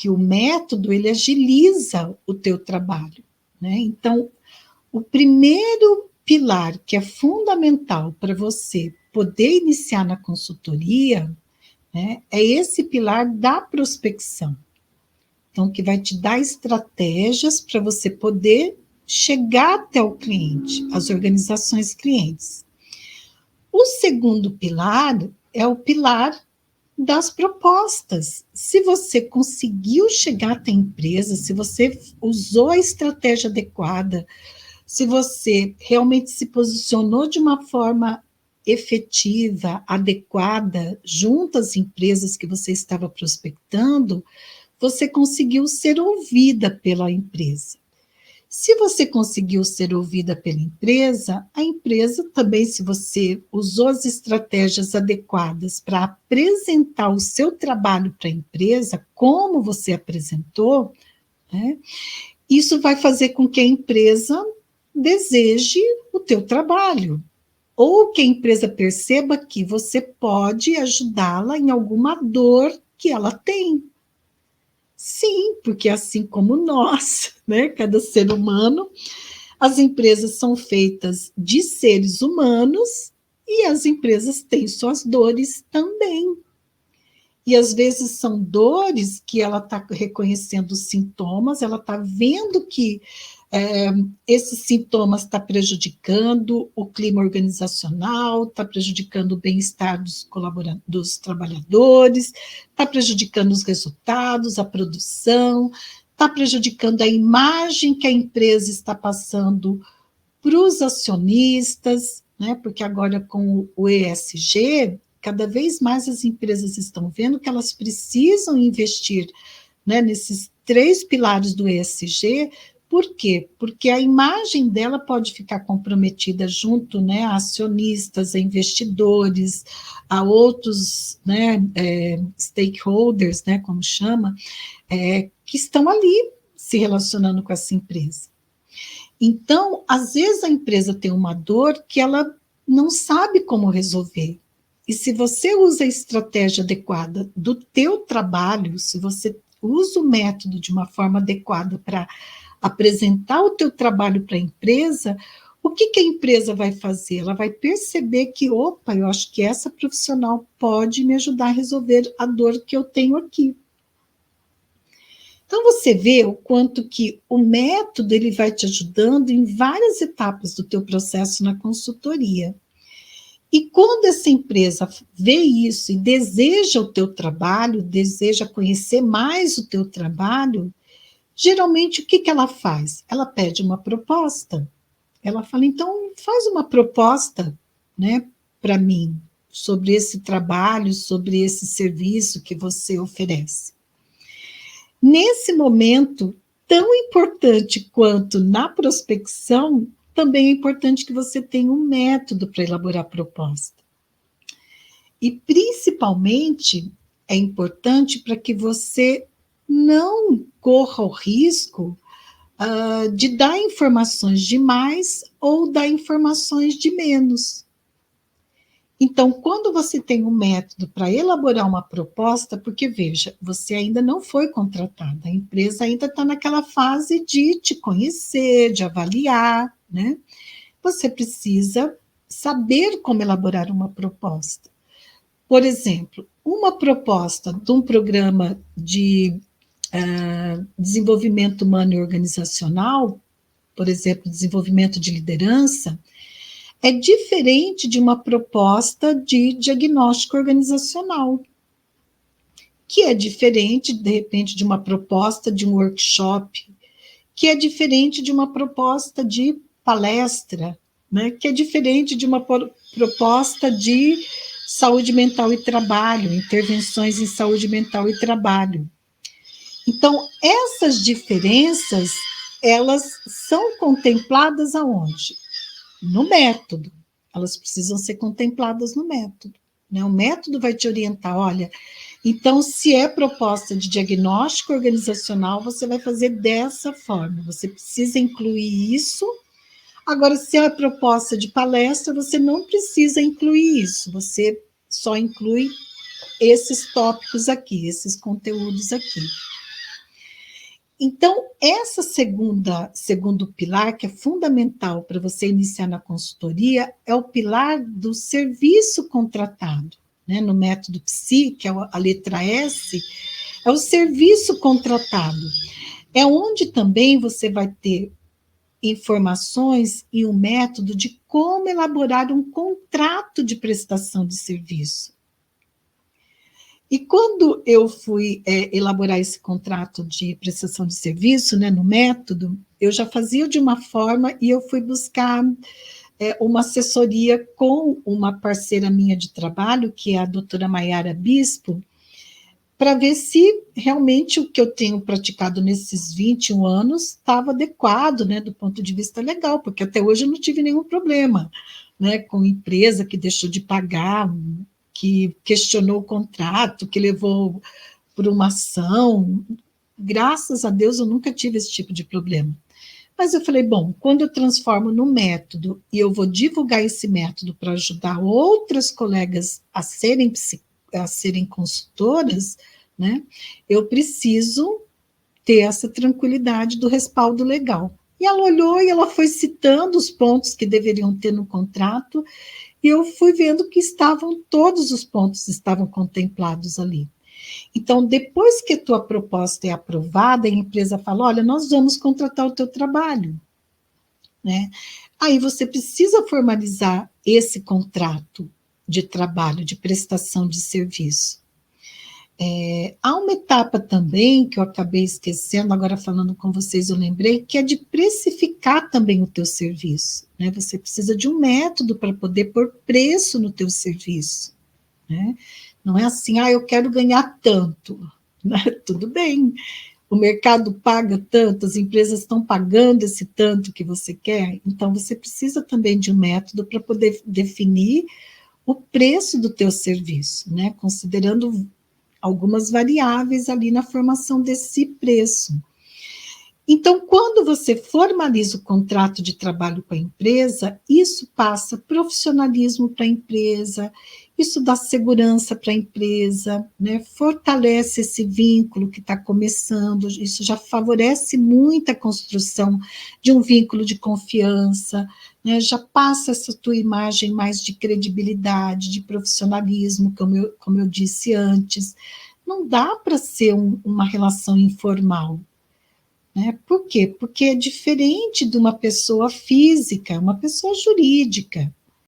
que o método, ele agiliza o teu trabalho, né? Então, o primeiro pilar que é fundamental para você poder iniciar na consultoria, né, é esse pilar da prospecção. Então, que vai te dar estratégias para você poder chegar até o cliente, as organizações clientes. O segundo pilar é o pilar das propostas. Se você conseguiu chegar até a empresa, se você usou a estratégia adequada, se você realmente se posicionou de uma forma efetiva, adequada, junto às empresas que você estava prospectando, você conseguiu ser ouvida pela empresa. Se você conseguiu ser ouvida pela empresa, a empresa também, se você usou as estratégias adequadas para apresentar o seu trabalho para a empresa, como você apresentou, né, isso vai fazer com que a empresa deseje o teu trabalho, ou que a empresa perceba que você pode ajudá-la em alguma dor que ela tem. Sim, porque assim como nós, né, cada ser humano, as empresas são feitas de seres humanos e as empresas têm suas dores também. E às vezes são dores que ela está reconhecendo os sintomas, ela está vendo que esses sintomas estão prejudicando o clima organizacional, está prejudicando o bem-estar dos trabalhadores, está prejudicando os resultados, a produção, está prejudicando a imagem que a empresa está passando para os acionistas, né? Porque agora com o ESG, cada vez mais as empresas estão vendo que elas precisam investir, né, nesses 3 pilares do ESG. Por quê? Porque a imagem dela pode ficar comprometida junto, né, a acionistas, a investidores, a outros, né, stakeholders, né, como chama, que estão ali se relacionando com essa empresa. Então, às vezes a empresa tem uma dor que ela não sabe como resolver. E se você usa a estratégia adequada do teu trabalho, se você usa o método de uma forma adequada para apresentar o teu trabalho para a empresa, o que a empresa vai fazer? Ela vai perceber que, opa, eu acho que essa profissional pode me ajudar a resolver a dor que eu tenho aqui. Então, você vê o quanto que o método ele vai te ajudando em várias etapas do teu processo na consultoria. E quando essa empresa vê isso e deseja o teu trabalho, deseja conhecer mais o teu trabalho, geralmente o que ela faz? Ela pede uma proposta. Ela fala, então faz uma proposta, né, para mim, sobre esse trabalho, sobre esse serviço que você oferece. Nesse momento, tão importante quanto na prospecção, também é importante que você tenha um método para elaborar a proposta. E, principalmente, é importante para que você não corra o risco de dar informações de mais ou dar informações de menos. Então, quando você tem um método para elaborar uma proposta, porque, veja, você ainda não foi contratada, a empresa ainda está naquela fase de te conhecer, de avaliar, né? Você precisa saber como elaborar uma proposta. Por exemplo, uma proposta de um programa de desenvolvimento humano e organizacional, por exemplo, desenvolvimento de liderança, é diferente de uma proposta de diagnóstico organizacional, que é diferente, de repente, de uma proposta de um workshop, que é diferente de uma proposta de palestra, né? Que é diferente de uma proposta de saúde mental e trabalho, intervenções em saúde mental e trabalho. Então, essas diferenças, elas são contempladas aonde? No método. Elas precisam ser contempladas no método, né? O método vai te orientar, olha, então, se é proposta de diagnóstico organizacional, você vai fazer dessa forma, você precisa incluir isso. Agora, se é proposta de palestra, você não precisa incluir isso, você só inclui esses tópicos aqui, esses conteúdos aqui. Então, essa segundo pilar, que é fundamental para você iniciar na consultoria, é o pilar do serviço contratado. Né? No método PSI, que é a letra S, é o serviço contratado. É onde também você vai ter informações e um método de como elaborar um contrato de prestação de serviço. E quando eu fui elaborar esse contrato de prestação de serviço, né, no método, eu já fazia de uma forma e eu fui buscar uma assessoria com uma parceira minha de trabalho, que é a doutora Maiara Bispo, para ver se realmente o que eu tenho praticado nesses 21 anos estava adequado, né, do ponto de vista legal, porque até hoje eu não tive nenhum problema, né, com empresa que deixou de pagar, que questionou o contrato, que levou por uma ação. Graças a Deus eu nunca tive esse tipo de problema. Mas eu falei, bom, quando eu transformo no método e eu vou divulgar esse método para ajudar outras colegas a serem consultoras, né, eu preciso ter essa tranquilidade do respaldo legal. E ela olhou e ela foi citando os pontos que deveriam ter no contrato, e eu fui vendo que todos os pontos estavam contemplados ali. Então, depois que a tua proposta é aprovada, a empresa fala, olha, nós vamos contratar o teu trabalho. Né? Aí você precisa formalizar esse contrato de trabalho, de prestação de serviço. Há uma etapa também, que eu acabei esquecendo, agora falando com vocês eu lembrei, que é de precificar também o teu serviço. Né? Você precisa de um método para poder pôr preço no teu serviço. Né? Não é assim, eu quero ganhar tanto. Né? Tudo bem, o mercado paga tanto, as empresas estão pagando esse tanto que você quer, então você precisa também de um método para poder definir o preço do teu serviço, né? Considerando algumas variáveis ali na formação desse preço. Então, quando você formaliza o contrato de trabalho com a empresa, isso passa profissionalismo para a empresa, isso dá segurança para a empresa, né? Fortalece esse vínculo que está começando, isso já favorece muito a construção de um vínculo de confiança, né? Já passa essa tua imagem mais de credibilidade, de profissionalismo, como eu disse antes. Não dá para ser uma relação informal. Né? Por quê? Porque é diferente de uma pessoa física, uma pessoa jurídica.